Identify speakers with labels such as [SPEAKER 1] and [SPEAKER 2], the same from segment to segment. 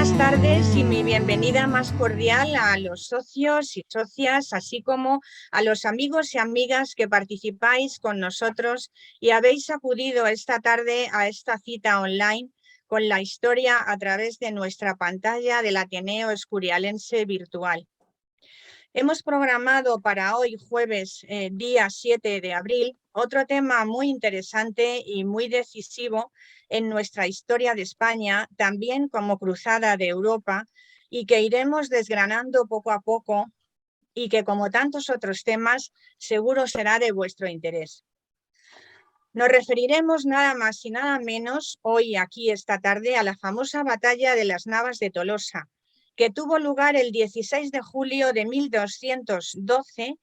[SPEAKER 1] buenas tardes y mi bienvenida más cordial a los socios y socias, así como a los amigos y amigas que participáis con nosotros y habéis acudido esta tarde a esta cita online con la historia a través de nuestra pantalla del Ateneo Escurialense Virtual. Hemos programado para hoy, jueves, día 7 de abril, otro tema muy interesante y muy decisivo en nuestra historia de España, también como cruzada de Europa, y que iremos desgranando poco a poco y que, como tantos otros temas, seguro será de vuestro interés. Nos referiremos nada más y nada menos hoy, aquí, esta tarde, a la famosa batalla de las Navas de Tolosa, que tuvo lugar el 16 de julio de 1212,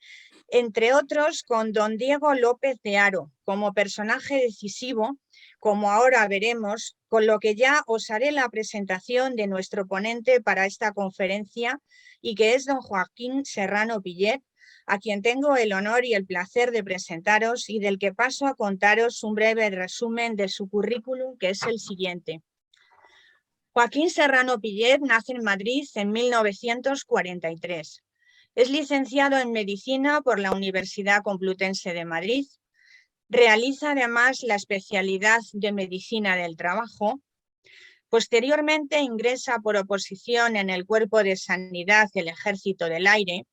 [SPEAKER 1] entre otros con don Diego López de Haro como personaje decisivo, como ahora veremos, con lo que ya os haré la presentación de nuestro ponente para esta conferencia y que es don Joaquín Serrano Pillet, a quien tengo el honor y el placer de presentaros y del que paso a contaros un breve resumen de su currículum, que es el siguiente. Joaquín Serrano Pillet nace en Madrid en 1943. Es licenciado en Medicina por la Universidad Complutense de Madrid. Realiza además la especialidad de Medicina del Trabajo. Posteriormente ingresa por oposición en el Cuerpo de Sanidad del Ejército del Aire.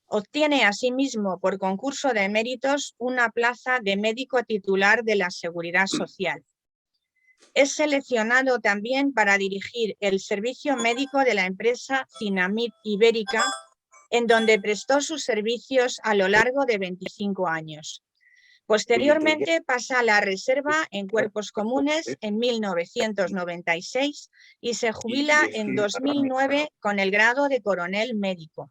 [SPEAKER 1] Obtiene asimismo por concurso de méritos una plaza de médico titular de la Seguridad Social. Es seleccionado también para dirigir el servicio médico de la empresa Cinamid Ibérica, en donde prestó sus servicios a lo largo de 25 años. Posteriormente pasa a la reserva en Cuerpos Comunes en 1996 y se jubila en 2009 con el grado de coronel médico.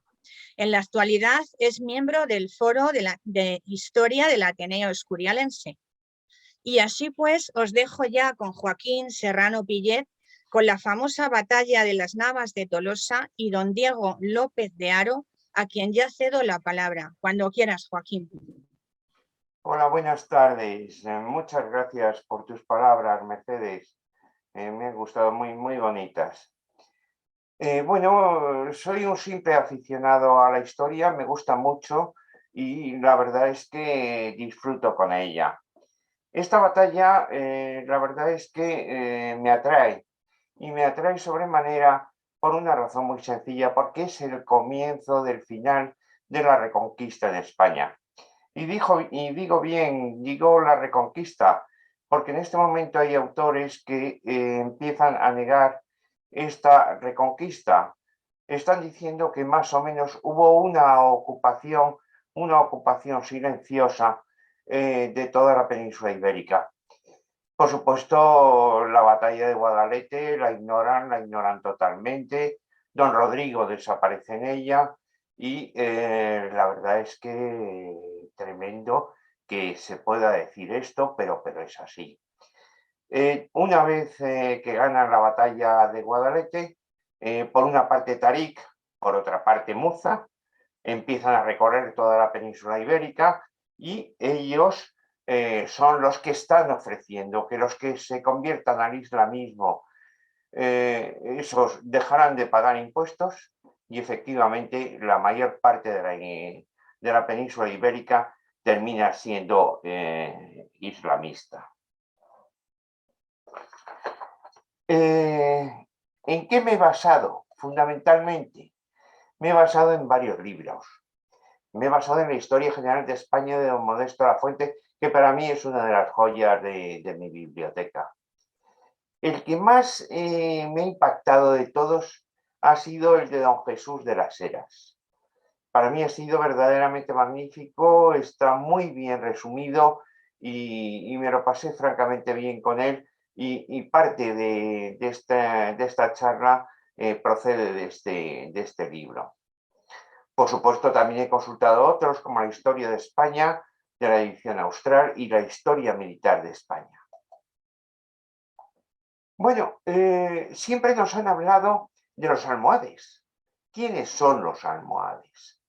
[SPEAKER 1] En la actualidad es miembro del Foro de Historia del Ateneo Escurialense. Y así pues os dejo ya con Joaquín Serrano Pillet, con la famosa batalla de las Navas de Tolosa y don Diego López de Haro, a quien ya cedo la palabra. Cuando quieras, Joaquín.
[SPEAKER 2] Hola, buenas tardes. Muchas gracias por tus palabras, Mercedes. Me han gustado muy bonitas. Bueno, soy un simple aficionado a la historia, me gusta mucho y la verdad es que disfruto con ella. Esta batalla, la verdad es que me atrae y me atrae sobremanera por una razón muy sencilla, porque es el comienzo del final de la Reconquista de España. Y digo la Reconquista, porque en este momento hay autores que empiezan a negar esta Reconquista. Están diciendo que más o menos hubo una ocupación silenciosa de toda la península ibérica. Por supuesto, la batalla de Guadalete la ignoran totalmente. Don Rodrigo desaparece en ella y la verdad es que tremendo que se pueda decir esto, pero es así. Una vez que ganan la batalla de Guadalete, por una parte Tarik, por otra parte Muza, empiezan a recorrer toda la península ibérica y ellos son los que están ofreciendo que los que se conviertan al islamismo, esos dejarán de pagar impuestos y efectivamente la mayor parte de la península ibérica termina siendo islamista. ¿En qué me he basado? Fundamentalmente, me he basado en varios libros. Me he basado en la Historia General de España de don Modesto Lafuente, que para mí es una de las joyas de mi biblioteca. El que más me ha impactado de todos ha sido el de don Jesús de las Heras. Para mí ha sido verdaderamente magnífico, está muy bien resumido y me lo pasé francamente bien con él y parte de esta charla procede de este libro. Por supuesto, también he consultado otros, como la Historia de España, de la edición austral, y la Historia Militar de España. Bueno, siempre nos han hablado de los almohades. ¿Quiénes son los almohades?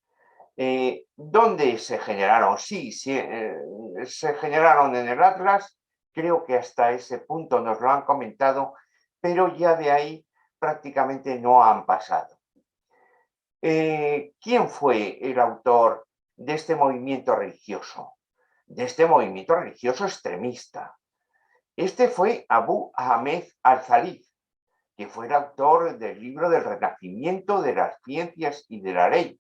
[SPEAKER 2] ¿Dónde se generaron? Sí, se generaron en el Atlas, creo que hasta ese punto nos lo han comentado, pero ya de ahí prácticamente no han pasado. ¿Quién fue el autor de este movimiento religioso? De este movimiento religioso extremista. Este fue Abu Ahmed al-Zalif, que fue el autor del libro del Renacimiento de las Ciencias y de la Ley.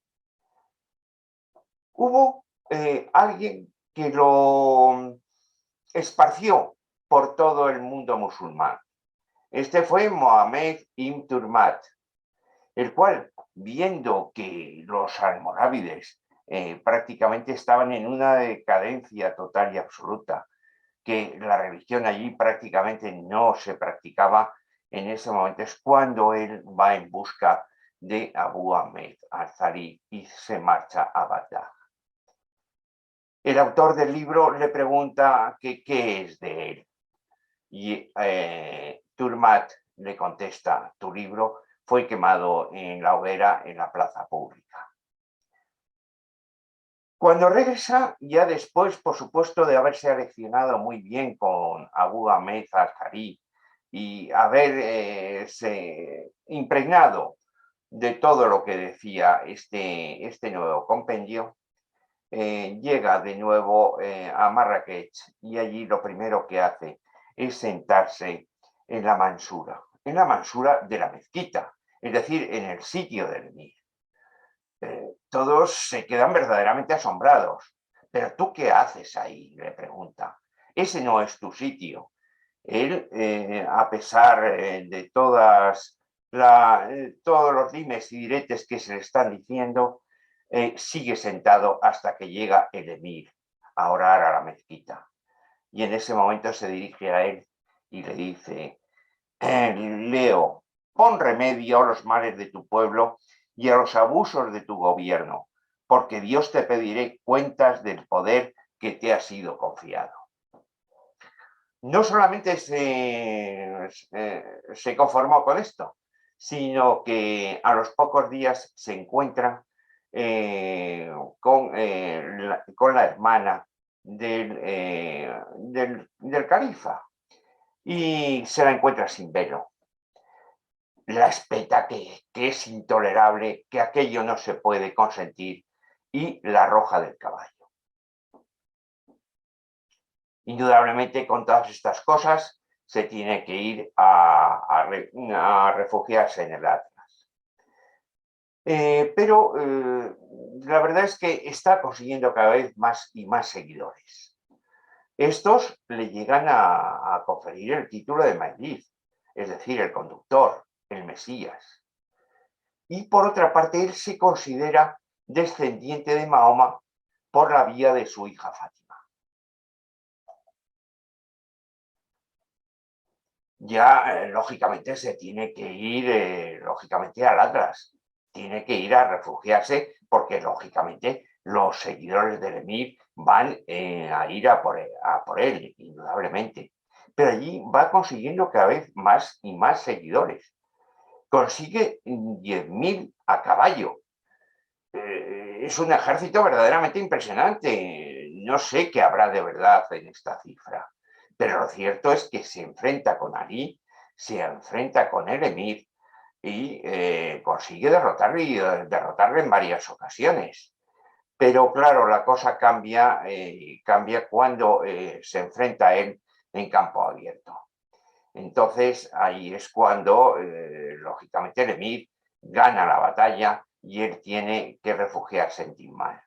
[SPEAKER 2] Hubo alguien que lo esparció por todo el mundo musulmán. Este fue Mohammed ibn Turmat, el cual, viendo que los almorávides prácticamente estaban en una decadencia total y absoluta, que la religión allí prácticamente no se practicaba, en ese momento es cuando él va en busca de Abu Ahmed al-Zalif y se marcha a Bagdad. El autor del libro le pregunta qué es de él y Turmat le contesta: tu libro fue quemado en la hoguera en la plaza pública. Cuando regresa, ya después, por supuesto, de haberse aleccionado muy bien con Abu Ahmed al-Zalif y haberse impregnado de todo lo que decía este nuevo compendio, llega de nuevo a Marrakech y allí lo primero que hace es sentarse en la mansura de la mezquita, es decir, en el sitio del emir. Todos se quedan verdaderamente asombrados. ¿Pero tú qué haces ahí?, le pregunta. Ese no es tu sitio. Él, a pesar de todos los dimes y diretes que se le están diciendo, sigue sentado hasta que llega el emir a orar a la mezquita. Y en ese momento se dirige a él y le dice: Leo, pon remedio a los males de tu pueblo y a los abusos de tu gobierno, porque Dios te pedirá cuentas del poder que te ha sido confiado. No solamente se conformó con esto, sino que a los pocos días se encuentra con la hermana del califa y se la encuentra sin velo. La espeta que es intolerable, que aquello no se puede consentir, y la arroja del caballo. Indudablemente, con todas estas cosas, se tiene que ir a refugiarse en el Atlas. Pero la verdad es que está consiguiendo cada vez más y más seguidores. Estos le llegan a conferir el título de Mahdi, es decir, el conductor, el Mesías. Y por otra parte, él se considera descendiente de Mahoma por la vía de su hija Fátima. Ya, lógicamente, se tiene que ir, lógicamente, al Atlas. Tiene que ir a refugiarse porque, lógicamente, los seguidores del emir van a ir a por él, indudablemente. Pero allí va consiguiendo cada vez más y más seguidores. Consigue 10.000 a caballo. Es un ejército verdaderamente impresionante. No sé qué habrá de verdad en esta cifra. Pero lo cierto es que se enfrenta con Ali, se enfrenta con el emir y consigue derrotarle en varias ocasiones. Pero claro, la cosa cambia cuando se enfrenta a él en campo abierto. Entonces ahí es cuando, lógicamente, el emir gana la batalla y él tiene que refugiarse en Timmal.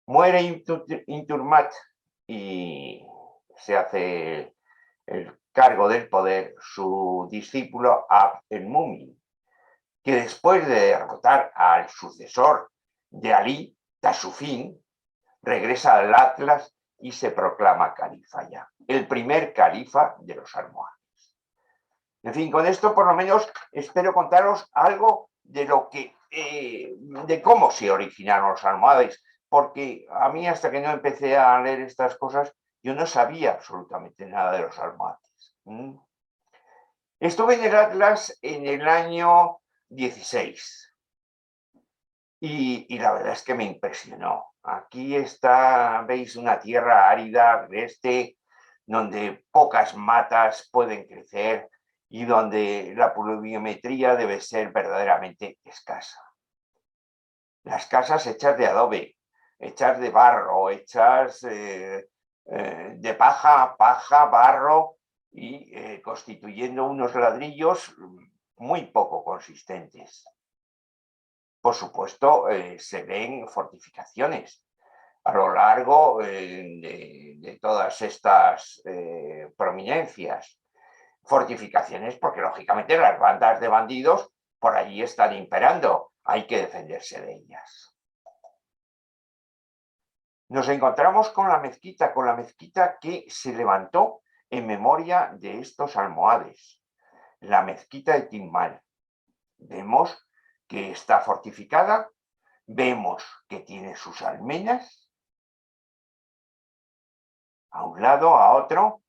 [SPEAKER 2] Muere Inturmat y se hace el cargo del poder su discípulo Abd el-Mumin, que después de derrotar al sucesor de Ali, Tasufín, regresa al Atlas y se proclama califa ya, el primer califa de los almohades. En fin, con esto por lo menos espero contaros algo de lo que, de cómo se originaron los almohades, porque a mí, hasta que no empecé a leer estas cosas, yo no sabía absolutamente nada de los almohades. Estuve en el Atlas en el año 16 y la verdad es que me impresionó. Aquí está, veis, una tierra árida, agreste, donde pocas matas pueden crecer y donde la pluviometría debe ser verdaderamente escasa. Las casas hechas de adobe, hechas de barro, hechas de paja, barro y constituyendo unos ladrillos muy poco consistentes. Por supuesto, se ven fortificaciones a lo largo de todas estas prominencias. Fortificaciones porque, lógicamente, las bandas de bandidos por allí están imperando. Hay que defenderse de ellas. Nos encontramos con la mezquita que se levantó en memoria de estos almohades, la mezquita de Timbal. Vemos que está fortificada, vemos que tiene sus almenas, a un lado, a otro,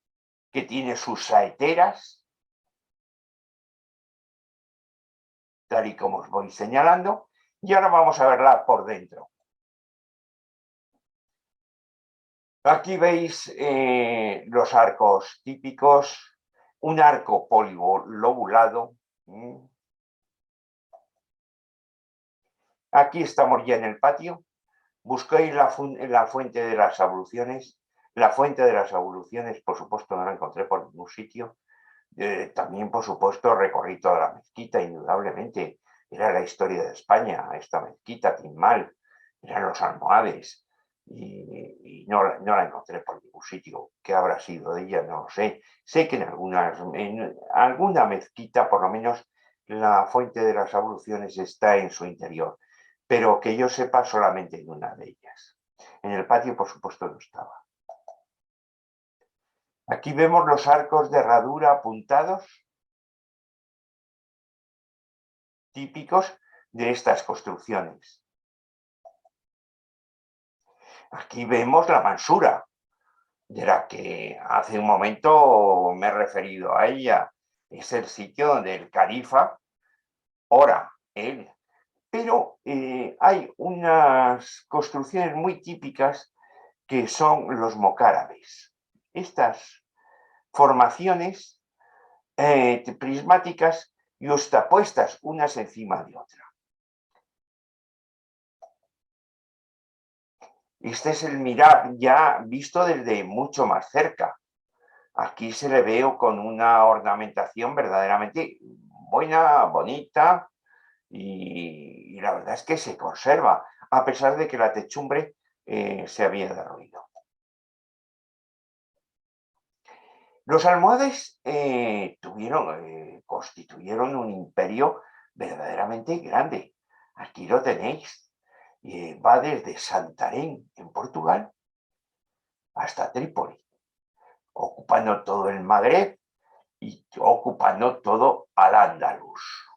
[SPEAKER 2] que tiene sus saeteras, tal y como os voy señalando, y ahora vamos a verla por dentro. Aquí veis los arcos típicos, un arco polilobulado. Aquí estamos ya en el patio. Busquéis la fuente de las abluciones. La fuente de las abluciones, por supuesto, no la encontré por ningún sitio. También, por supuesto, recorrí toda la mezquita, indudablemente. Era la historia de España, esta mezquita, Timbal, eran los almohades. Y no la encontré por ningún sitio. ¿Qué habrá sido de ella? No lo sé. Sé que en alguna mezquita, por lo menos, la fuente de las abluciones está en su interior, pero que yo sepa solamente en una de ellas. En el patio, por supuesto, no estaba. Aquí vemos los arcos de herradura apuntados, típicos de estas construcciones. Aquí vemos la mansura, de la que hace un momento me he referido a ella. Es el sitio donde el califa ora, él. Pero hay unas construcciones muy típicas que son los mocárabes. Estas formaciones prismáticas y justapuestas unas encima de otra. Este es el mirar ya visto desde mucho más cerca. Aquí se le ve con una ornamentación verdaderamente buena, bonita y la verdad es que se conserva, a pesar de que la techumbre se había derruido. Los almohades constituyeron un imperio verdaderamente grande. Aquí lo tenéis. Va desde Santarém, en Portugal, hasta Trípoli, ocupando todo el Magreb y ocupando todo Al-Ándalus.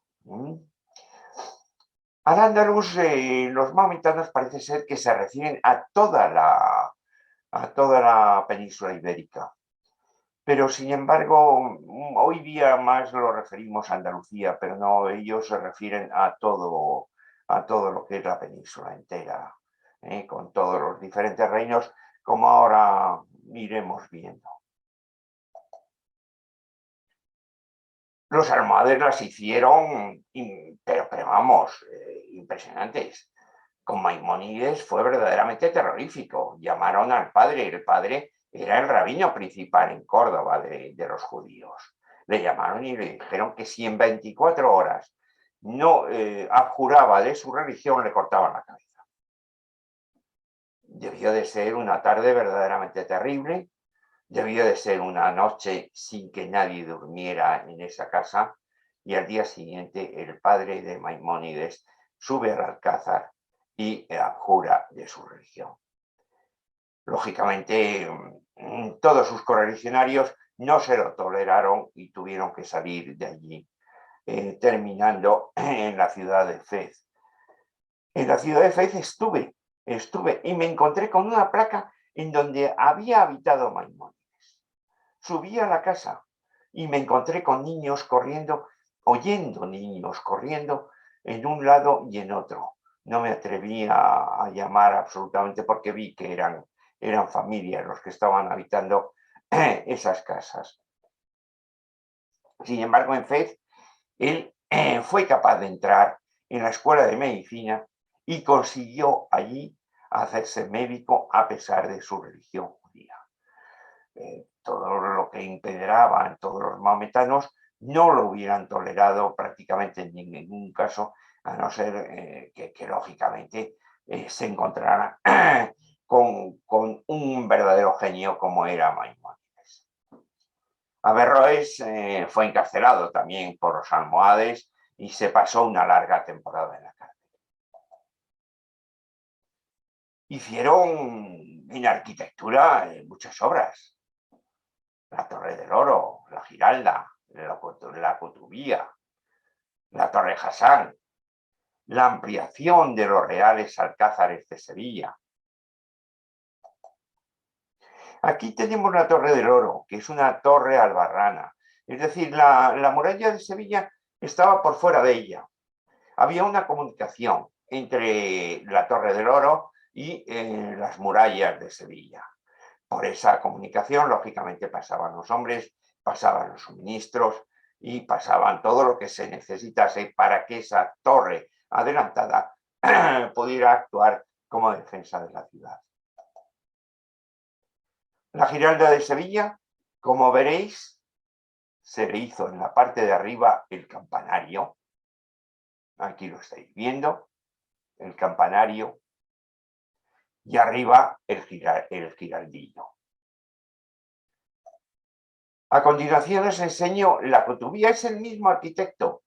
[SPEAKER 2] Al-Ándalus, los maometanos parece ser que se refieren a toda la península ibérica. Pero, sin embargo, hoy día más lo referimos a Andalucía, pero no, ellos se refieren a todo lo que es la península entera, con todos los diferentes reinos, como ahora iremos viendo. Los almohades las hicieron, pero vamos, impresionantes. Con Maimónides fue verdaderamente terrorífico. Llamaron al padre, el padre era el rabino principal en Córdoba de los judíos. Le llamaron y le dijeron que si en 24 horas no abjuraba de su religión, le cortaban la cabeza. Debió de ser una tarde verdaderamente terrible. Debió de ser una noche sin que nadie durmiera en esa casa, y al día siguiente el padre de Maimónides sube al alcázar y abjura de su religión. Lógicamente, todos sus correligionarios no se lo toleraron y tuvieron que salir de allí, terminando en la ciudad de Fez. En la ciudad de Fez estuve y me encontré con una placa en donde había habitado Maimónides. Subí a la casa y me encontré con niños corriendo, oyendo niños corriendo en un lado y en otro. No me atreví a llamar absolutamente porque vi que eran familias los que estaban habitando esas casas. Sin embargo, en Fez, él fue capaz de entrar en la escuela de medicina y consiguió allí hacerse médico a pesar de su religión judía. Todo lo que impedraban todos los maometanos no lo hubieran tolerado prácticamente en ningún caso, a no ser que lógicamente se encontrara con un verdadero genio como era Maimónides. Averroes fue encarcelado también por los almohades y se pasó una larga temporada en la cárcel. Hicieron en arquitectura muchas obras. La Torre del Oro, la Giralda, la Cutubía, la Torre Hassan, la ampliación de los Reales Alcázares de Sevilla. Aquí tenemos la Torre del Oro, que es una torre albarrana. Es decir, la muralla de Sevilla estaba por fuera de ella. Había una comunicación entre la Torre del Oro y las murallas de Sevilla. Por esa comunicación, lógicamente, pasaban los hombres, pasaban los suministros y pasaban todo lo que se necesitase para que esa torre adelantada pudiera actuar como defensa de la ciudad. La Giralda de Sevilla, como veréis, se le hizo en la parte de arriba el campanario. Aquí lo estáis viendo, el campanario. Y arriba el giraldillo. A continuación os enseño la Cutubía. Es el mismo arquitecto.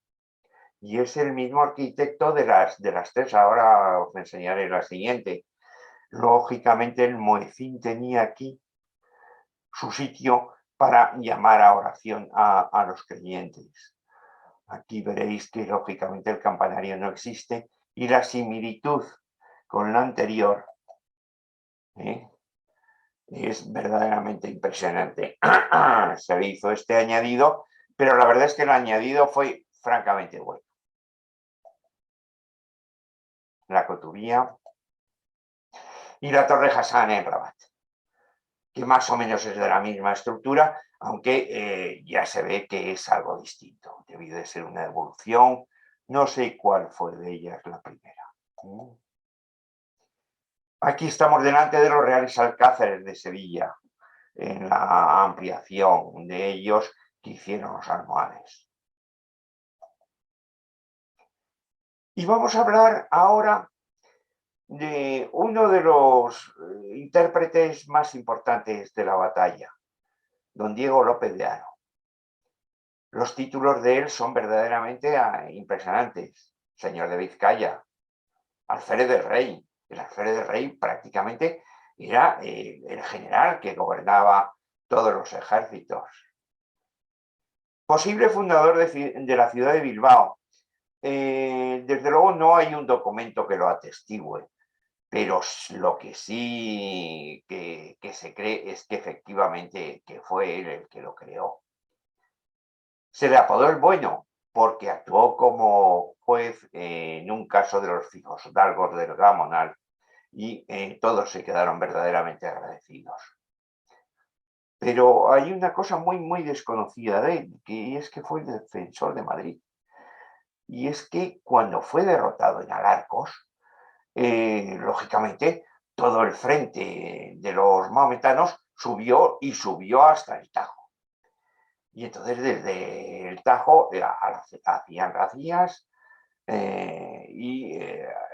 [SPEAKER 2] Y es el mismo arquitecto de las tres. Ahora os enseñaré la siguiente. Lógicamente el muecín tenía aquí su sitio para llamar a oración a los creyentes. Aquí veréis que lógicamente el campanario no existe y la similitud con la anterior es verdaderamente impresionante. Se le hizo este añadido, pero la verdad es que el añadido fue francamente bueno. La Cutubía y la Torre Hassan en Rabat, que más o menos es de la misma estructura, aunque ya se ve que es algo distinto. Debió de ser una evolución. No sé cuál fue de ellas la primera. Aquí estamos delante de los Reales Alcázares de Sevilla, en la ampliación de ellos que hicieron los almohades. Y vamos a hablar ahora de uno de los intérpretes más importantes de la batalla, don Diego López de Haro. Los títulos de él son verdaderamente impresionantes. Señor de Vizcaya, alférez del rey. El alférez del rey prácticamente era el general que gobernaba todos los ejércitos. Posible fundador de la ciudad de Bilbao. Desde luego no hay un documento que lo atestigue, pero lo que sí que se cree es que efectivamente que fue él el que lo creó. Se le apodó el Bueno porque actuó como juez en un caso de los fijosdalgos del Gamonal y todos se quedaron verdaderamente agradecidos. Pero hay una cosa muy desconocida de él, que es que fue el defensor de Madrid. Y es que cuando fue derrotado en Alarcos, lógicamente todo el frente de los maometanos subió hasta el Tajo. Y entonces desde el Tajo hacían razzias y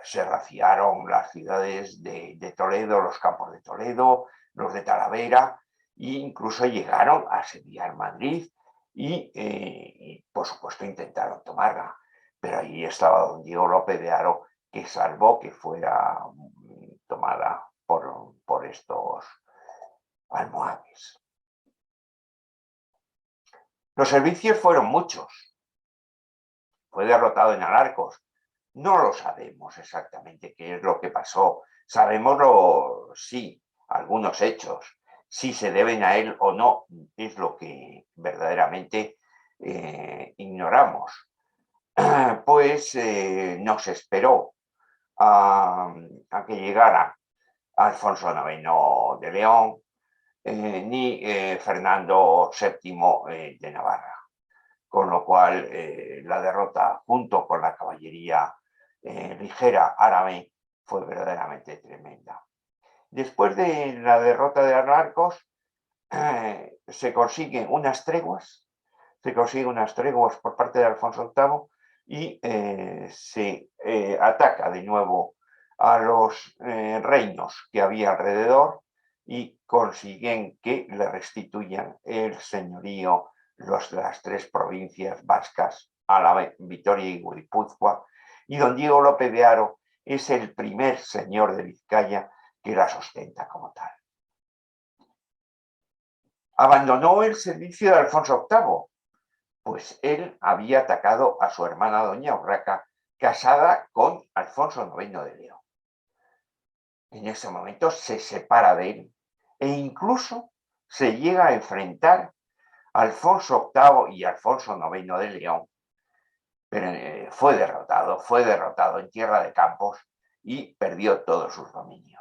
[SPEAKER 2] se raciaron las ciudades de Toledo, los campos de Toledo, los de Talavera, e incluso llegaron a asediar Madrid y por supuesto intentaron tomarla. Pero ahí estaba don Diego López de Haro, que salvó que fuera tomada por estos almohades. Los servicios fueron muchos. Fue derrotado en Alarcos. No lo sabemos exactamente qué es lo que pasó. Sabemos sí, algunos hechos. Si se deben a él o no, es lo que verdaderamente ignoramos. Pues no se esperó a que llegara Alfonso IX de León ni Fernando VII de Navarra. con lo cual la derrota junto con la caballería ligera árabe fue verdaderamente tremenda. Después de la derrota de Arcos, se consiguen unas treguas por parte de Alfonso VIII y se ataca de nuevo a los reinos que había alrededor y consiguen que le restituyan el señorío las tres provincias vascas, Álava, Vitoria y Guipúzcoa, y don Diego López de Haro es el primer señor de Vizcaya que la ostenta como tal. Abandonó el servicio de Alfonso VIII, pues él había atacado a su hermana doña Urraca, casada con Alfonso IX de León. En ese momento se separa de él e incluso se llega a enfrentar a Alfonso VIII y Alfonso IX de León, pero fue derrotado en Tierra de Campos y perdió todos sus dominios.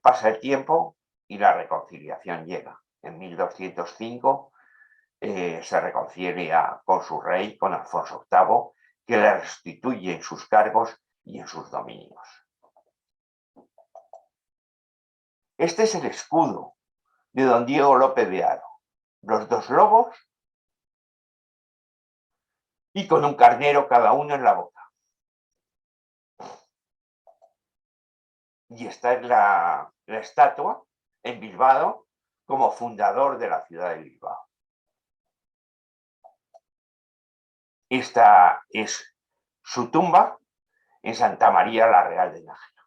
[SPEAKER 2] Pasa el tiempo y la reconciliación llega. En 1205 se reconcilia con su rey, con Alfonso VIII, que le restituye en sus cargos y en sus dominios. Este es el escudo de don Diego López de Haro. Los dos lobos y con un carnero cada uno en la boca. Y esta es la estatua en Bilbao como fundador de la ciudad de Bilbao. Esta es su tumba en Santa María la Real de Nájera.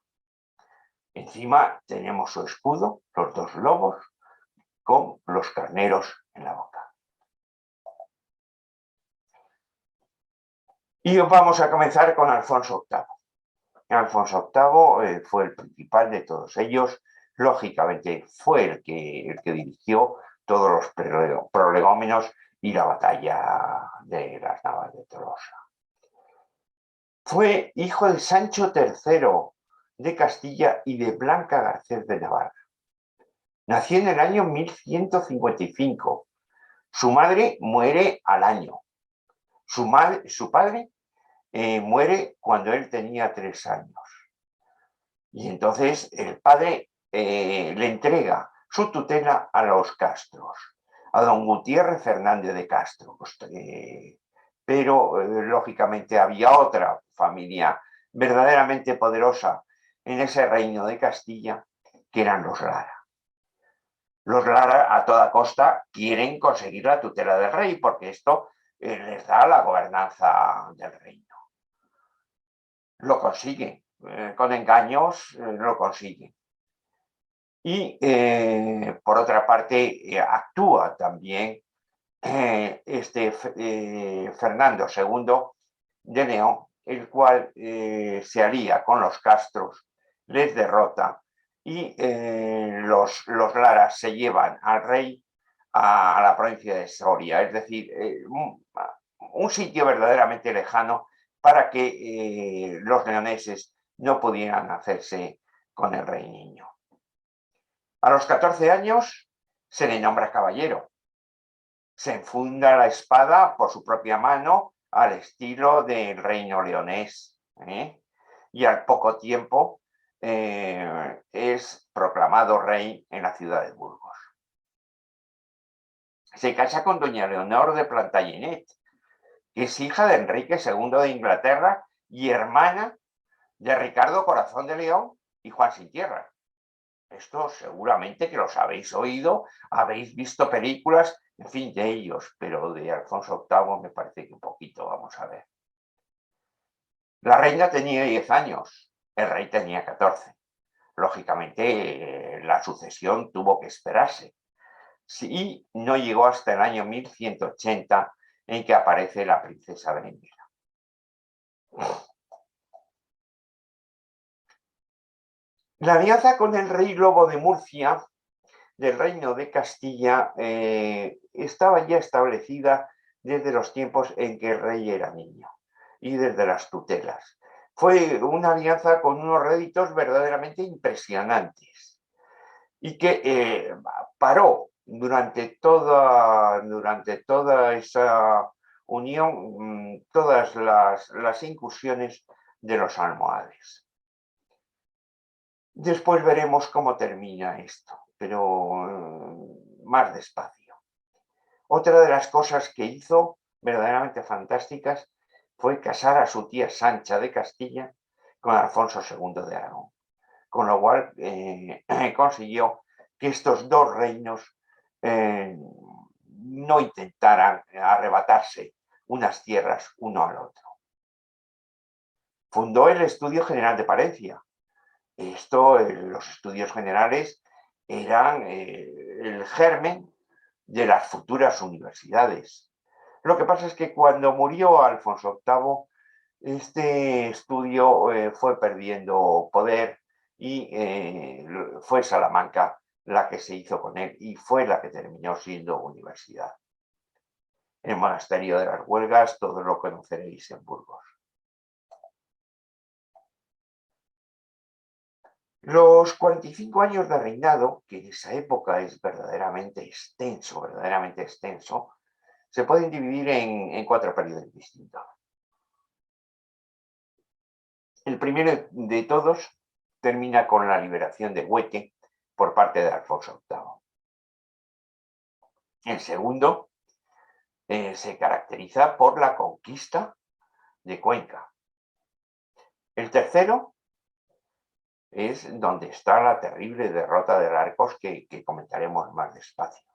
[SPEAKER 2] Encima tenemos su escudo, los dos lobos con los carneros en la boca. Y vamos a comenzar con Alfonso VIII. Alfonso VIII fue el principal de todos ellos. Lógicamente fue el que dirigió todos los prolegómenos y la batalla de las Navas de Tolosa. Fue hijo de Sancho III de Castilla y de Blanca Garcés de Navarra. Nació en el año 1155. Su madre muere al año. Su padre muere cuando él tenía 3 años. Y entonces el padre le entrega su tutela a los Castros, a don Gutiérrez Fernández de Castro. Pero lógicamente había otra familia verdaderamente poderosa en ese reino de Castilla, que eran los Lara. Los Lara a toda costa quieren conseguir la tutela del rey, porque esto les da la gobernanza del reino. Lo consiguen, con engaños lo consiguen. Y por otra parte actúa también Fernando II de León, el cual se alía con los Castros, les derrota y los Lara se llevan al rey a la provincia de Soria, es decir, un sitio verdaderamente lejano para que los leoneses no pudieran hacerse con el rey niño. A los 14 años se le nombra caballero. Se enfunda la espada por su propia mano al estilo del reino leonés. Y al poco tiempo es proclamado rey en la ciudad de Burgos. Se casa con doña Leonor de Plantagenet, que es hija de Enrique II de Inglaterra y hermana de Ricardo Corazón de León y Juan Sin Tierra. Esto seguramente que los habéis oído, habéis visto películas, en fin, de ellos, pero de Alfonso VIII me parece que un poquito, vamos a ver. La reina tenía 10 años, el rey tenía 14. Lógicamente, la sucesión tuvo que esperarse. Y no llegó hasta el año 1180, en que aparece la princesa Berenguera. La alianza con el rey Lobo de Murcia, del reino de Castilla, estaba ya establecida desde los tiempos en que el rey era niño y desde las tutelas. Fue una alianza con unos réditos verdaderamente impresionantes y que paró durante toda esa unión, todas las incursiones de los almohades. Después veremos cómo termina esto, pero más despacio. Otra de las cosas que hizo verdaderamente fantásticas fue casar a su tía Sancha de Castilla con Alfonso II de Aragón, con lo cual consiguió que estos dos reinos no intentaran arrebatarse unas tierras uno al otro. Fundó el Estudio General de Palencia. Los estudios generales eran el germen de las futuras universidades. Lo que pasa es que cuando murió Alfonso VIII, este estudio fue perdiendo poder y fue Salamanca la que se hizo con él y fue la que terminó siendo universidad. El monasterio de las Huelgas, todos lo conoceréis en Burgos. Los 45 años de reinado, que en esa época es verdaderamente extenso, se pueden dividir en 4 periodos distintos. El primero de todos termina con la liberación de Huete por parte de Alfonso VIII. El segundo se caracteriza por la conquista de Cuenca. El tercero es donde está la terrible derrota de Arcos que comentaremos más despacio.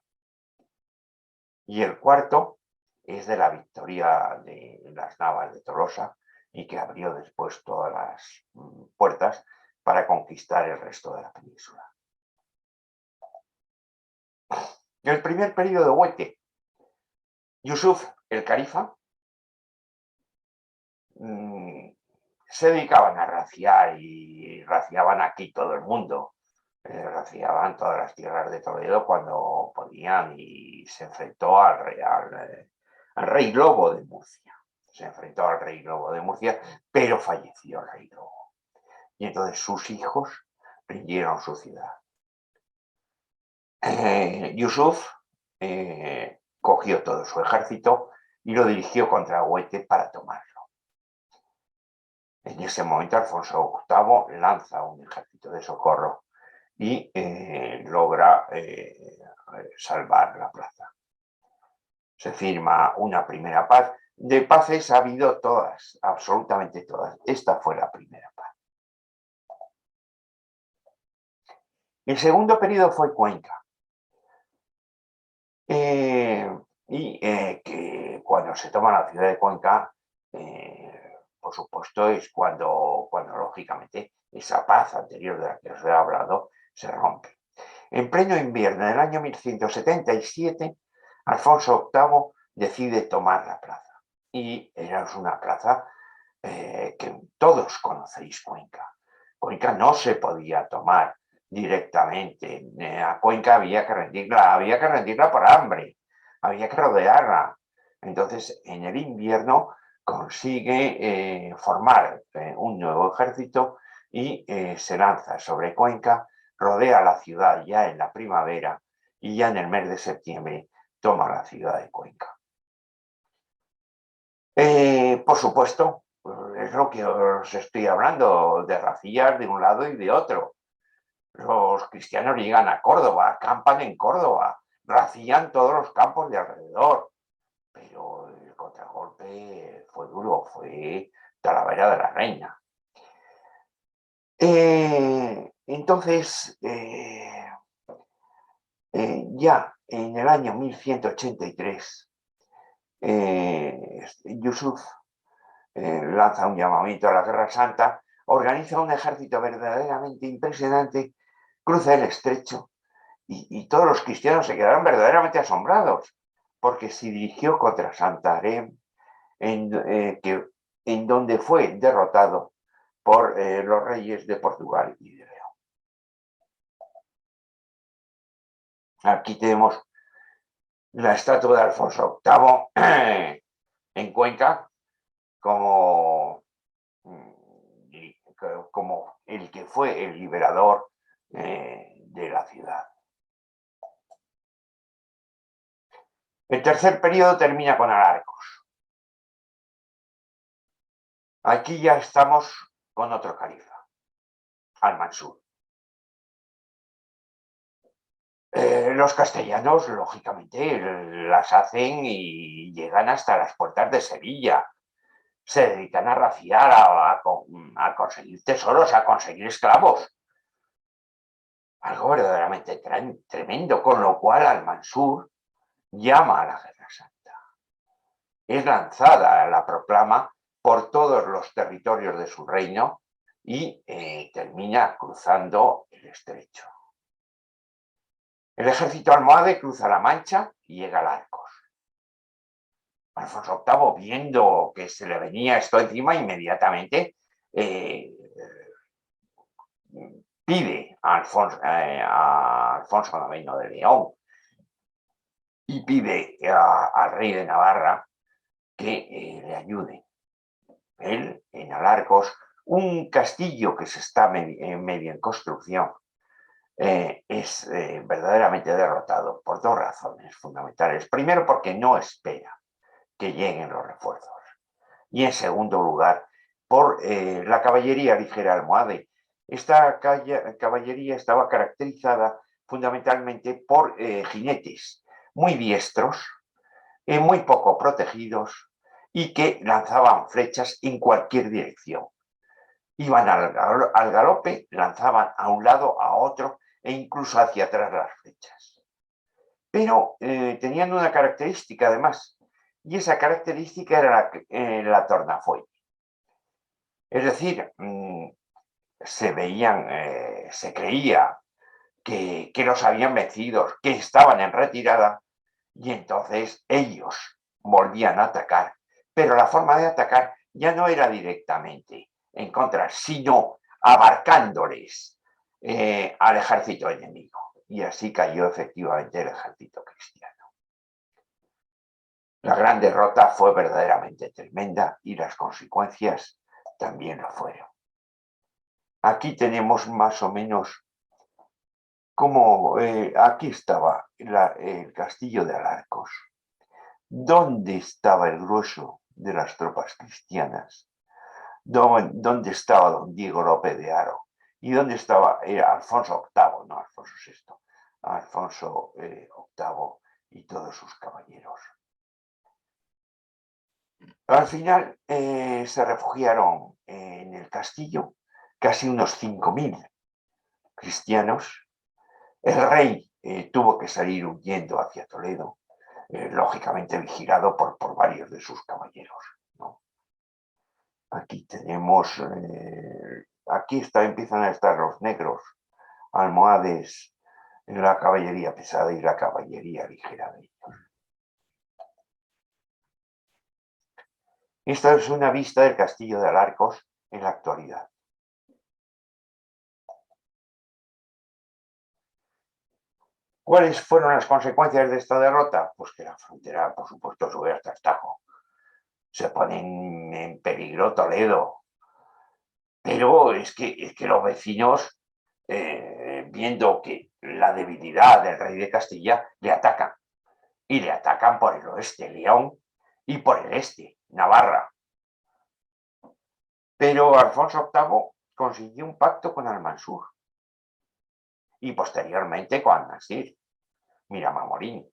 [SPEAKER 2] Y el cuarto es de la victoria de las Navas de Tolosa y que abrió después todas las puertas para conquistar el resto de la península. El primer periodo de Huete, Yusuf el Califa, se dedicaban a raciar y raciaban aquí todo el mundo. Raciaban todas las tierras de Toledo cuando podían y se enfrentó al rey Lobo de Murcia. Se enfrentó al rey Lobo de Murcia, pero falleció el rey Lobo. Y entonces sus hijos rindieron su ciudad. Yusuf cogió todo su ejército y lo dirigió contra Huete para tomarlo. En ese momento Alfonso VIII lanza un ejército de socorro y logra salvar la plaza. Se firma una primera paz. De paces ha habido todas, absolutamente todas. Esta fue la primera paz. El segundo periodo fue Cuenca. Que cuando se toma la ciudad de Cuenca, por supuesto, es cuando lógicamente esa paz anterior de la que os he hablado se rompe. En pleno invierno del año 1177, Alfonso VIII decide tomar la plaza. Y era una plaza que todos conocéis, Cuenca. Cuenca no se podía tomar directamente. A Cuenca había que rendirla por hambre, había que rodearla. Entonces, en el invierno consigue formar un nuevo ejército y se lanza sobre Cuenca, rodea la ciudad ya en la primavera y ya en el mes de septiembre toma la ciudad de Cuenca. Por supuesto, es lo que os estoy hablando, de racillas de un lado y de otro. Los cristianos llegan a Córdoba, acampan en Córdoba, racían todos los campos de alrededor, pero el contragolpe fue duro, fue Talavera de la Reina. Entonces, ya en el año 1183, Yusuf lanza un llamamiento a la Guerra Santa, organiza un ejército verdaderamente impresionante, cruza el estrecho y todos los cristianos se quedaron verdaderamente asombrados porque se dirigió contra Santarém, en donde fue derrotado por los reyes de Portugal y de León. Aquí tenemos la estatua de Alfonso VIII en Cuenca como el que fue el liberador de la ciudad. El tercer periodo termina con Alarcos. Aquí ya estamos con otro califa, Al-Mansur. Los castellanos, lógicamente, las hacen y llegan hasta las puertas de Sevilla. Se dedican a raciar, a conseguir tesoros, a conseguir esclavos. Algo verdaderamente tremendo, con lo cual Al-Mansur llama a la Guerra Santa. Es lanzada la proclama por todos los territorios de su reino y termina cruzando el estrecho. El ejército almohade cruza la Mancha y llega a Arcos. Alfonso VIII, viendo que se le venía esto encima, inmediatamente pide a Alfonso IX de León y pide al rey de Navarra que le ayude. Él, en Alarcos, un castillo que se está medio en construcción, es verdaderamente derrotado por dos razones fundamentales. Primero, porque no espera que lleguen los refuerzos. Y en segundo lugar, por la caballería ligera almohade. Esta caballería estaba caracterizada fundamentalmente por jinetes muy diestros, muy poco protegidos y que lanzaban flechas en cualquier dirección. Iban al galope, lanzaban a un lado, a otro e incluso hacia atrás las flechas. Pero tenían una característica además, y esa característica era la tornafuelle. Es decir, se creía que los habían vencido, que estaban en retirada, y entonces ellos volvían a atacar. Pero la forma de atacar ya no era directamente en contra, sino abarcándoles al ejército enemigo. Y así cayó efectivamente el ejército cristiano. La gran derrota fue verdaderamente tremenda y las consecuencias también lo fueron. Aquí tenemos más o menos como aquí estaba el castillo de Alarcos. ¿Dónde estaba el grueso de las tropas cristianas? ¿Dónde estaba don Diego López de Haro? ¿Y dónde estaba Alfonso VIII? No, Alfonso VI. Alfonso VIII y todos sus caballeros. Al final se refugiaron en el castillo casi unos 5.000 cristianos. El rey tuvo que salir huyendo hacia Toledo, lógicamente vigilado por varios de sus caballeros, ¿no? Aquí tenemos, empiezan a estar los negros, almohades, la caballería pesada y la caballería ligera de ellos. Esta es una vista del castillo de Alarcos en la actualidad. ¿Cuáles fueron las consecuencias de esta derrota? Pues que la frontera, por supuesto, sube hasta el Tajo. Se ponen en peligro Toledo. Pero es que los vecinos, viendo que la debilidad del rey de Castilla, le atacan. Y le atacan por el oeste, León, y por el este, Navarra. Pero Alfonso VIII consiguió un pacto con Almansur. Y posteriormente con Al-Nasir, Miramamorín.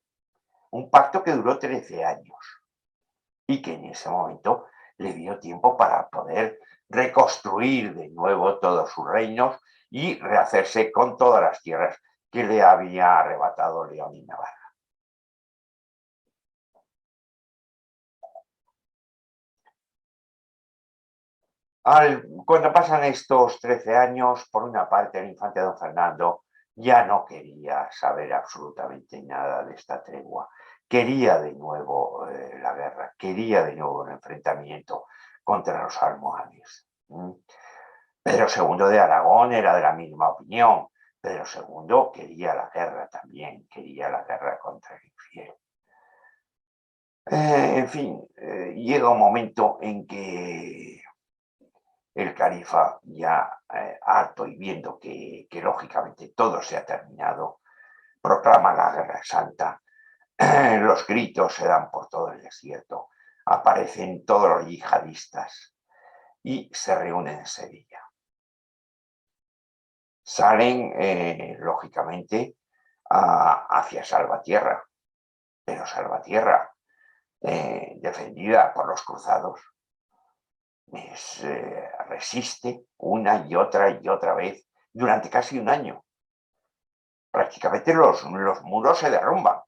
[SPEAKER 2] Un pacto que duró 13 años. Y que en ese momento le dio tiempo para poder reconstruir de nuevo todos sus reinos y rehacerse con todas las tierras que le había arrebatado León y Navarra. Cuando pasan estos 13 años, por una parte, el infante don Fernando ya no quería saber absolutamente nada de esta tregua. Quería de nuevo la guerra, quería de nuevo el enfrentamiento contra los almohades. Pedro II de Aragón era de la misma opinión. Pedro II quería la guerra también, quería la guerra contra el infiel. En fin, llega un momento en que el califa, ya harto y viendo que lógicamente todo se ha terminado, proclama la Guerra Santa Los gritos se dan por todo el desierto, aparecen todos los yihadistas y se reúnen en Sevilla. Salen, lógicamente, hacia Salvatierra, pero Salvatierra, defendida por los cruzados, resiste una y otra vez durante casi un año. Prácticamente los muros se derrumban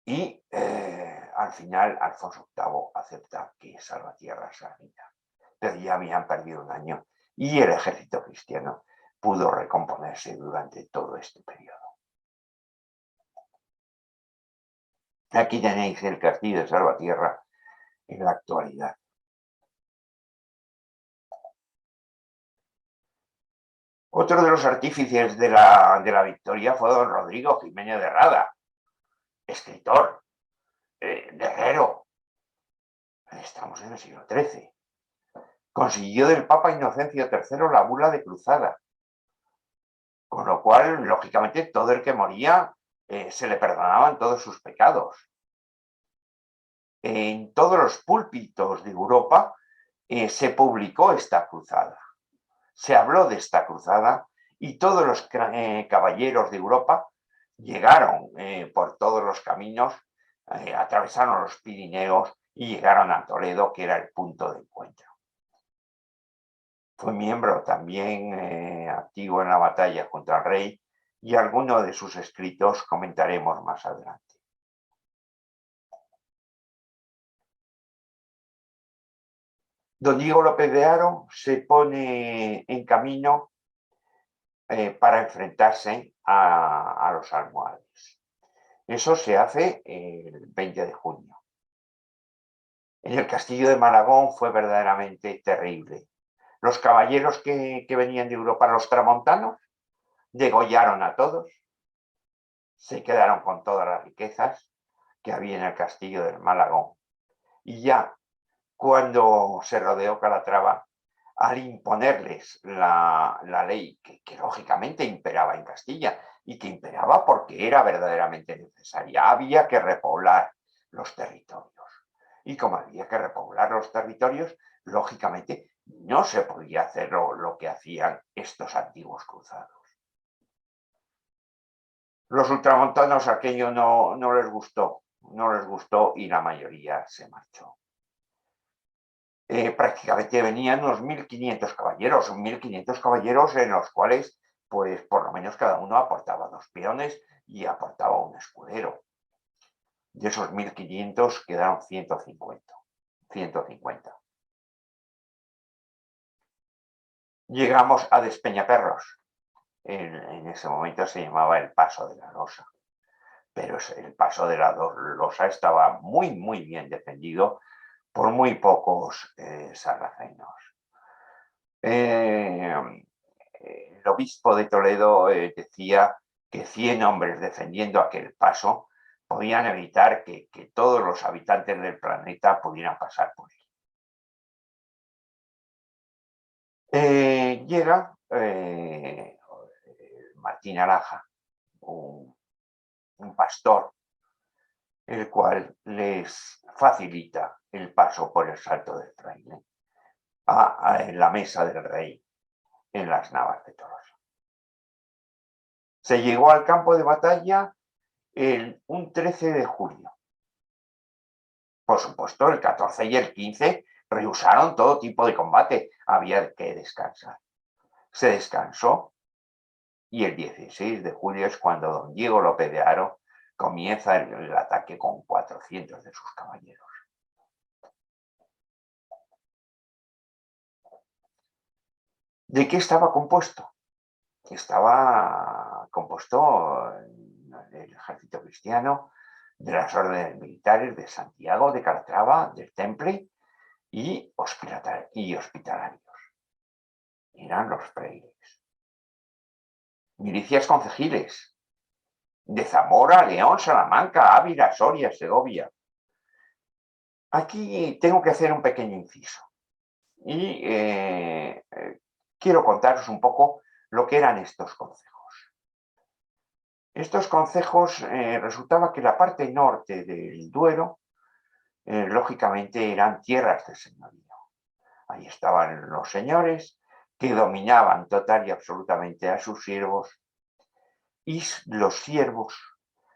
[SPEAKER 2] y al final Alfonso VIII acepta que Salvatierra se rinda. Pero ya habían perdido un año y el ejército cristiano pudo recomponerse durante todo este periodo. Aquí tenéis el castillo de Salvatierra en la actualidad. Otro de los artífices de la victoria fue don Rodrigo Jiménez de Rada, escritor, guerrero. Estamos en el siglo XIII. Consiguió del Papa Inocencio III la bula de cruzada, con lo cual, lógicamente, todo el que moría se le perdonaban todos sus pecados. En todos los púlpitos de Europa se publicó esta cruzada. Se habló de esta cruzada y todos los caballeros de Europa llegaron por todos los caminos, atravesaron los Pirineos y llegaron a Toledo, que era el punto de encuentro. Fue miembro también activo en la batalla contra el rey y algunos de sus escritos comentaremos más adelante. Don Diego López de Haro se pone en camino para enfrentarse a los almohades. Eso se hace el 20 de junio. En el castillo de Malagón fue verdaderamente terrible. Los caballeros que venían de Europa, los tramontanos, degollaron a todos, se quedaron con todas las riquezas que había en el castillo del Malagón. Y ya cuando se rodeó Calatrava, al imponerles la ley que lógicamente imperaba en Castilla y que imperaba porque era verdaderamente necesaria, había que repoblar los territorios. Y como había que repoblar los territorios, lógicamente no se podía hacer lo que hacían estos antiguos cruzados. Los ultramontanos aquello no les gustó y la mayoría se marchó. Prácticamente venían unos 1.500 caballeros en los cuales, pues por lo menos cada uno aportaba 2 peones y aportaba un escudero. De esos 1.500 quedaron 150. Llegamos a Despeñaperros. En ese momento se llamaba el Paso de la Losa. Pero el Paso de la Losa estaba muy bien defendido por muy pocos sarracenos. El obispo de Toledo decía que 100 hombres defendiendo aquel paso podían evitar que todos los habitantes del planeta pudieran pasar por él. Llega Martín Araja, un pastor, el cual les facilita el paso por el Salto del Fraile a la mesa del rey en las Navas de Tolosa. Se llegó al campo de batalla un 13 de julio. Por supuesto, el 14 y el 15 rehusaron todo tipo de combate. Había que descansar. Se descansó y el 16 de julio es cuando don Diego López de Haro comienza el ataque con 400 de sus caballeros. ¿De qué estaba compuesto? Estaba compuesto el ejército cristiano, de las órdenes militares de Santiago, de Calatrava, del Temple y hospitalarios. Eran los frailes. Milicias concejiles de Zamora, León, Salamanca, Ávila, Soria, Segovia. Aquí tengo que hacer un pequeño inciso y quiero contaros un poco lo que eran estos concejos. Estos concejos resultaba que la parte norte del Duero, lógicamente, eran tierras de señorío. Ahí estaban los señores que dominaban total y absolutamente a sus siervos, y los siervos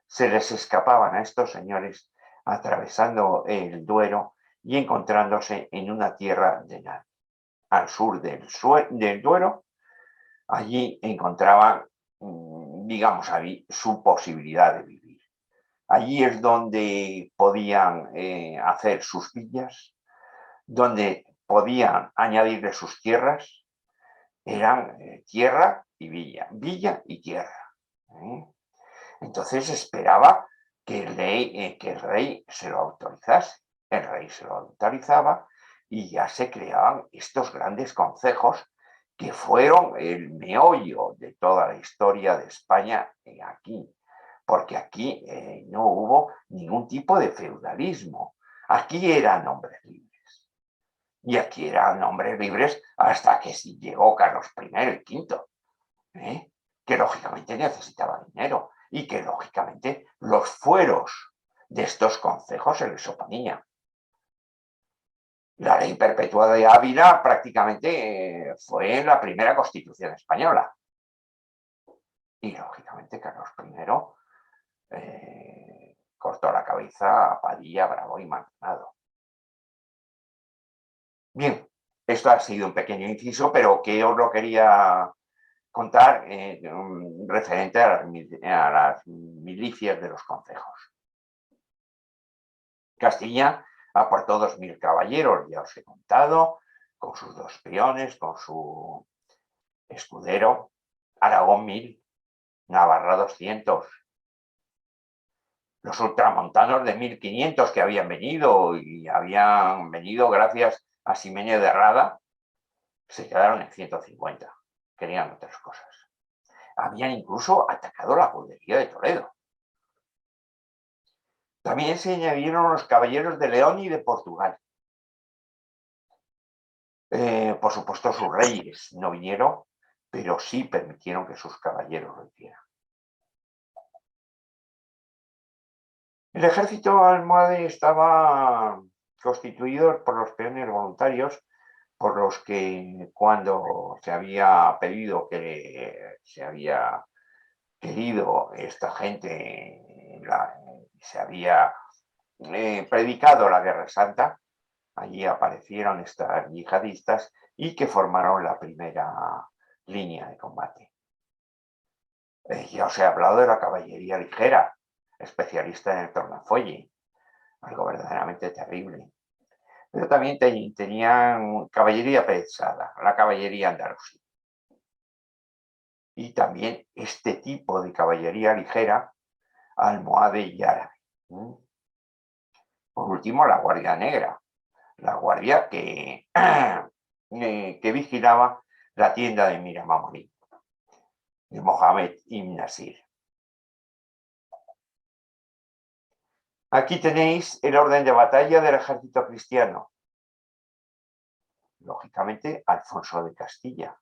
[SPEAKER 2] se les escapaban a estos señores atravesando el Duero y encontrándose en una tierra de nadie. Al sur del Duero, allí encontraban, digamos, su posibilidad de vivir. Allí es donde podían hacer sus villas, donde podían añadirle sus tierras. Eran tierra y villa y tierra. Entonces esperaba que el rey se lo autorizase. El rey se lo autorizaba y ya se creaban estos grandes concejos que fueron el meollo de toda la historia de España aquí, porque aquí no hubo ningún tipo de feudalismo. Aquí eran hombres libres. Y aquí eran hombres libres hasta que llegó Carlos I y V, que lógicamente necesitaba dinero y que lógicamente los fueros de estos concejos se les oponía. La ley perpetua de Ávila prácticamente fue la primera constitución española. Y lógicamente Carlos I cortó la cabeza a Padilla, Bravo y Maldonado. Bien, esto ha sido un pequeño inciso, pero que os lo quería contar referente a las milicias de los concejos. Castilla aportó 2000 caballeros, ya os he contado, con sus 2 peones, con su escudero. Aragón 1000, Navarra 200. Los ultramontanos de 1500 que habían venido gracias a Ximenes de Rada, se quedaron en 150. Querían otras cosas. Habían incluso atacado la guardería de Toledo. También se añadieron los caballeros de León y de Portugal. Por supuesto, sus reyes no vinieron, pero sí permitieron que sus caballeros lo hicieran. El ejército almohade estaba constituido por los peones voluntarios, por los que cuando se había pedido que se había querido esta gente, se había predicado la Guerra Santa, allí aparecieron estas yihadistas y que formaron la primera línea de combate. Ya os he hablado de la caballería ligera, especialista en el tornafuelle, algo verdaderamente terrible. Pero también tenían caballería pesada, la caballería andalusí. Y también este tipo de caballería ligera, almohade y árabe. Por último, la Guardia Negra, la guardia que vigilaba la tienda de Miramamolí, de Mohamed ibn Nasir. Aquí tenéis el orden de batalla del ejército cristiano. Lógicamente, Alfonso de Castilla.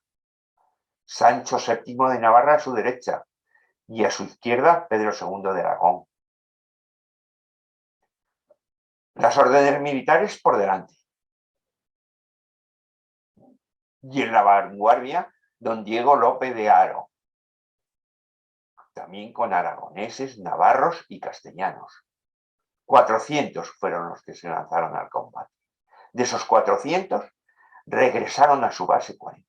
[SPEAKER 2] Sancho VII de Navarra a su derecha y a su izquierda Pedro II de Aragón. Las órdenes militares por delante. Y en la vanguardia, don Diego López de Haro. También con aragoneses, navarros y castellanos. 400 fueron los que se lanzaron al combate. De esos 400, regresaron a su base 40.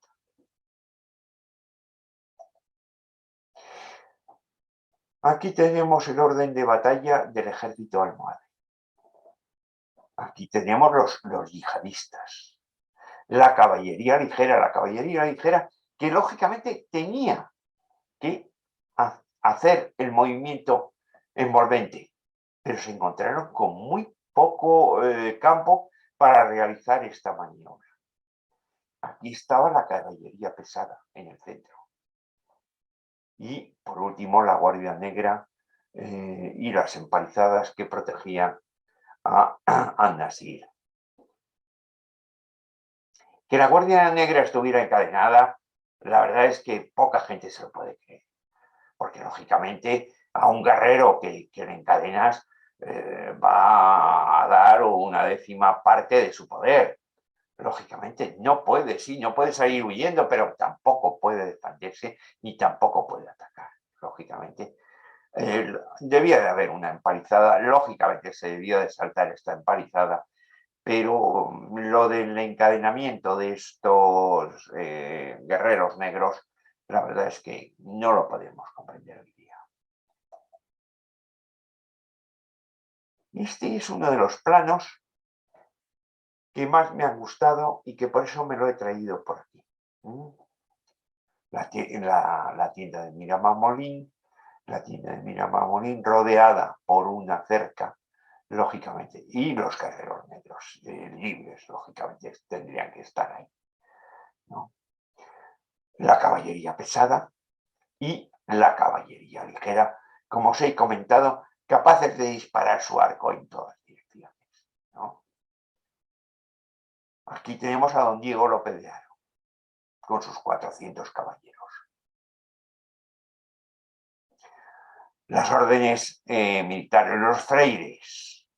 [SPEAKER 2] Aquí tenemos el orden de batalla del ejército almohade. Aquí tenemos los yihadistas. La caballería ligera que lógicamente tenía que hacer el movimiento envolvente, pero se encontraron con muy poco campo para realizar esta maniobra. Aquí estaba la caballería pesada en el centro. Y por último, la Guardia Negra y las empalizadas que protegían a Nasir. Que la Guardia Negra estuviera encadenada, la verdad es que poca gente se lo puede creer, porque lógicamente A un guerrero que le encadenas va a dar una 10ª parte de su poder. Lógicamente no puede, sí, no puede salir huyendo, pero tampoco puede defenderse ni tampoco puede atacar. Lógicamente, debía de haber una empalizada, lógicamente se debió de saltar esta empalizada, pero lo del encadenamiento de estos guerreros negros, la verdad es que no lo podemos comprender hoy día. Este es uno de los planos que más me han gustado y que por eso me lo he traído por aquí. La tienda de Miramamolín, la tienda de Miramamolín rodeada por una cerca, lógicamente, y los guerreros negros libres, lógicamente, tendrían que estar ahí, ¿no? La caballería pesada y la caballería ligera, como os he comentado, capaces de disparar su arco en todas direcciones, ¿no? Aquí tenemos a don Diego López de Haro, con sus 400 caballeros. Las órdenes militares, los freires.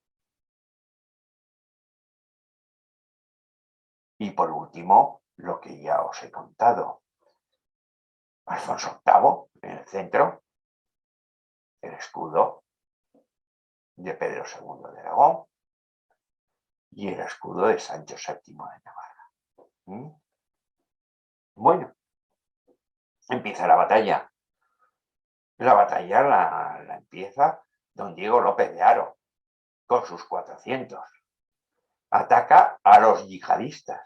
[SPEAKER 2] Y por último, lo que ya os he contado, Alfonso VIII en el centro, el escudo de Pedro II de Aragón y el escudo de Sancho VII de Navarra. Bueno, empieza la batalla. La batalla la empieza don Diego López de Haro con sus 400. Ataca a los yihadistas.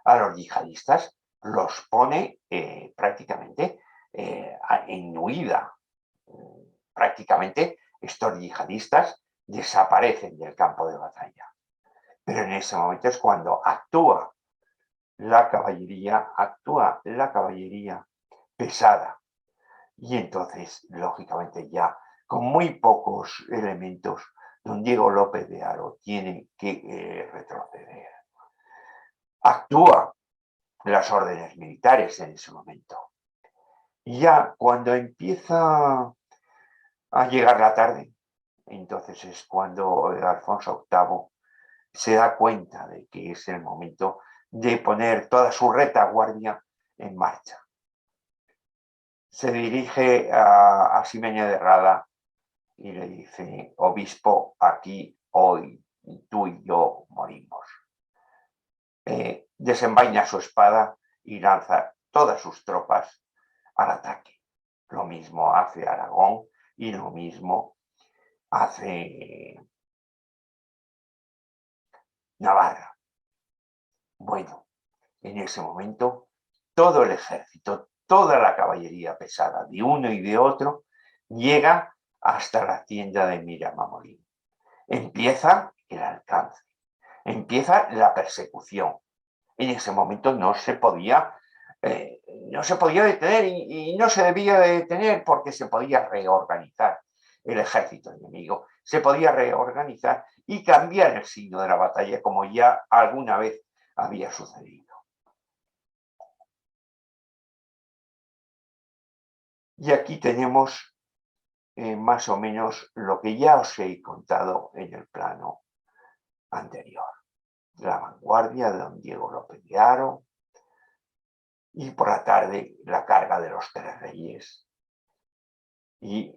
[SPEAKER 2] A los yihadistas los pone prácticamente en huida. Prácticamente estos yihadistas desaparecen del campo de batalla. Pero en ese momento es cuando actúa la caballería pesada. Y entonces, lógicamente, ya con muy pocos elementos, don Diego López de Haro tiene que retroceder. Actúa las órdenes militares en ese momento. Y ya cuando empieza a llegar la tarde, entonces es cuando Alfonso VIII se da cuenta de que es el momento de poner toda su retaguardia en marcha. Se dirige a Ximeña de Rada y le dice: obispo, aquí hoy tú y yo morimos. Desenvaina su espada y lanza todas sus tropas al ataque. Lo mismo hace Aragón y lo mismo hace Navarra. Bueno, en ese momento todo el ejército, toda la caballería pesada de uno y de otro llega hasta la tienda de Miramamolín. Empieza el alcance, empieza la persecución. En ese momento no se podía detener y no se debía de detener porque se podía reorganizar el ejército enemigo, se podía reorganizar y cambiar el signo de la batalla como ya alguna vez había sucedido. Y aquí tenemos más o menos lo que ya os he contado en el plano anterior. La vanguardia de don Diego López de Haro y por la tarde la carga de los Tres Reyes y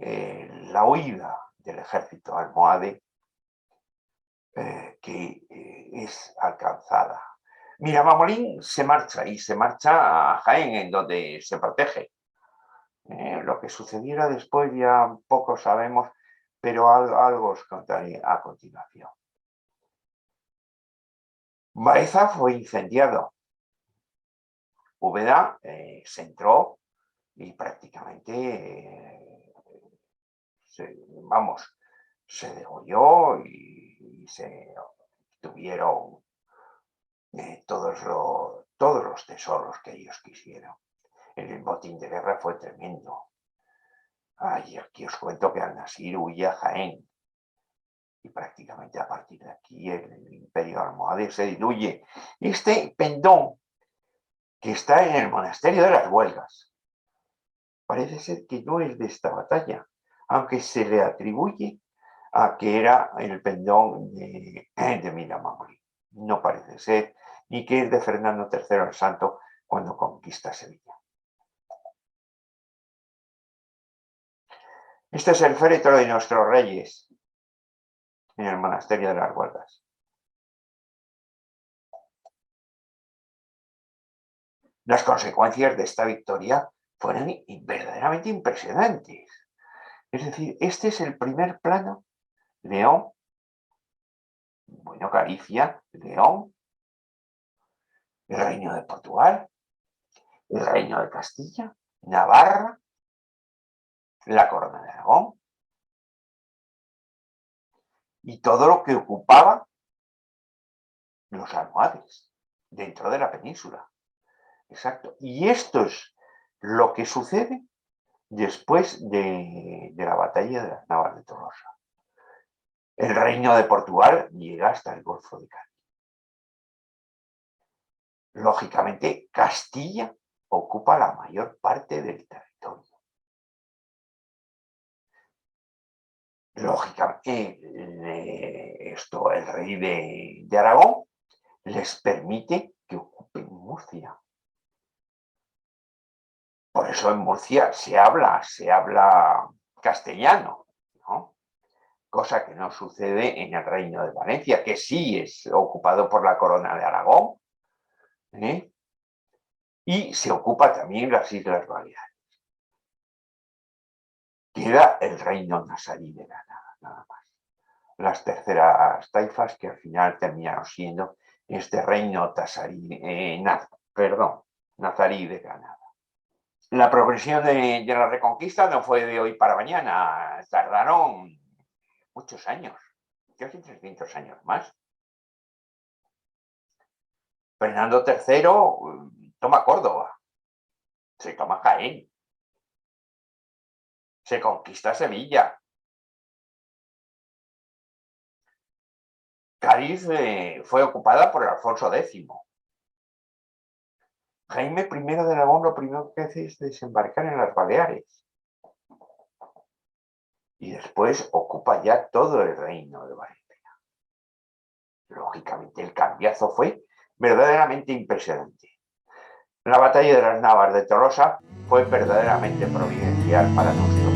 [SPEAKER 2] la huida del ejército almohade que es alcanzada. Miramamolín se marcha y se marcha a Jaén, en donde se protege. Lo que sucediera después ya poco sabemos, pero algo os contaré a continuación. Baeza fue incendiado. Úbeda se entró y prácticamente se degolló y se tuvieron todos los tesoros que ellos quisieron. El botín de guerra fue tremendo. Aquí os cuento que Al-Nasir huye a Jaén y prácticamente a partir de aquí el imperio almohade se diluye. Este pendón que está en el monasterio de las Huelgas parece ser que no es de esta batalla. aunque se le atribuye a que era el pendón de Miramamoli. No parece ser, ni que es de Fernando III el Santo cuando conquista Sevilla. Este es el féretro de nuestros reyes en el monasterio de las Guardas. Las consecuencias de esta victoria fueron verdaderamente impresionantes. Es decir, este es el primer plano: León, bueno, Galicia, León, el Reino de Portugal, el Reino de Castilla, Navarra, la Corona de Aragón y todo lo que ocupaba los almohades dentro de la península. Exacto. Y esto es lo que sucede después de la batalla de las Navas de Tolosa. El Reino de Portugal llega hasta el Golfo de Cádiz. Lógicamente, Castilla ocupa la mayor parte del territorio. Lógicamente, el rey de Aragón les permite que ocupen Murcia. Por eso en Murcia se habla castellano, ¿no? Cosa que no sucede en el Reino de Valencia, que sí es ocupado por la Corona de Aragón, ¿eh? Y se ocupa también las Islas Baleares. Queda el Reino Nazarí de Granada, nada más. Las terceras taifas que al final terminaron siendo este Reino Nazarí de Granada. La progresión de la Reconquista no fue de hoy para mañana, tardaron muchos años, casi 300 años más. Fernando III toma Córdoba, se toma Jaén, se conquista Sevilla. Cádiz fue ocupada por Alfonso X. Jaime I de Aragón lo primero que hace es desembarcar en las Baleares. Y después ocupa ya todo el reino de Valencia. Lógicamente el cambiazo fue verdaderamente impresionante. La batalla de las Navas de Tolosa fue verdaderamente providencial para nosotros.